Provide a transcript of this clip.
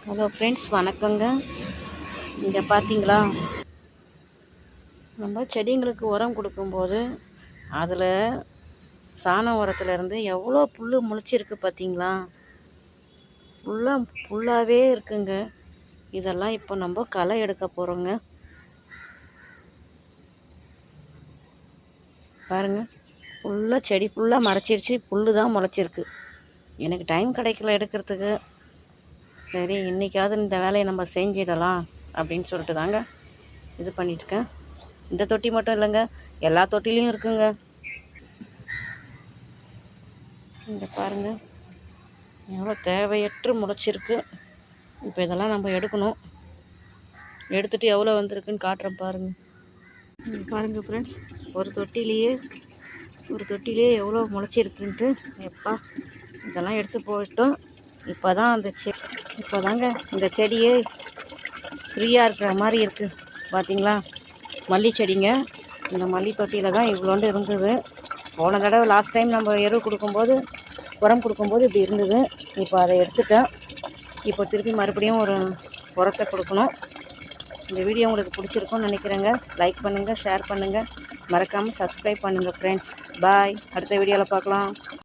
Hello friends, வணக்கங்க. இங்கே பார்த்தீங்களா, நம்ம செடிங்களுக்கு உரம் கொடுக்கும்போது அதில் சாண உரத்துலேருந்து எவ்வளோ புல் முளைச்சிருக்கு பார்த்தீங்களா? ஃபுல்லாகவே இருக்குங்க. இதெல்லாம் இப்போ நம்ம களை எடுக்க போகிறோங்க. பாருங்கள், ஃபுல்லாக செடி ஃபுல்லாக மறைச்சிருச்சு, புல் தான் முளைச்சிருக்கு. எனக்கு டைம் கிடைக்கல எடுக்கிறதுக்கு. சரி, இன்றைக்காவது இந்த வேலையை நம்ம செஞ்சிடலாம் அப்படின்னு சொல்லிட்டு தாங்க இது பண்ணிட்டுருக்கேன். இந்த தொட்டி மட்டும் இல்லைங்க, எல்லா தொட்டிலையும் இருக்குங்க. இங்கே பாருங்கள், எவ்வளோ தேவையற்று முளைச்சிருக்கு. இப்போ இதெல்லாம் நம்ம எடுக்கணும். எடுத்துகிட்டு எவ்வளோ வந்திருக்குன்னு காட்டுறேன் பாருங்கள். பாருங்கள் ஃப்ரெண்ட்ஸ், ஒரு தொட்டிலே எவ்வளோ முளைச்சிருக்குன்ட்டு. எப்பா, இதெல்லாம் எடுத்து போயிட்டோம். இப்போ தாங்க இந்த செடியே ஃப்ரீயாக இருக்கிற மாதிரி இருக்குது. பார்த்தீங்களா, மல்லி செடிங்க. இந்த மல்லி தொட்டியில் தான் இவ்வளோண்டு இருந்தது. போன தடவை லாஸ்ட் டைம் நம்ம எரு கொடுக்கும்போது, உரம் கொடுக்கும்போது இப்படி இருந்தது. இப்போ அதை எடுத்துட்டேன். இப்போ திருப்பி மறுபடியும் ஒரு உரத்தை கொடுக்கணும். இந்த வீடியோ உங்களுக்கு பிடிச்சிருக்கும்னு நினைக்கிறேங்க. லைக் பண்ணுங்கள், ஷேர் பண்ணுங்கள், மறக்காமல் சப்ஸ்கிரைப் பண்ணுங்கள் ஃப்ரெண்ட்ஸ். பாய். அடுத்த வீடியோவில் பார்க்கலாம்.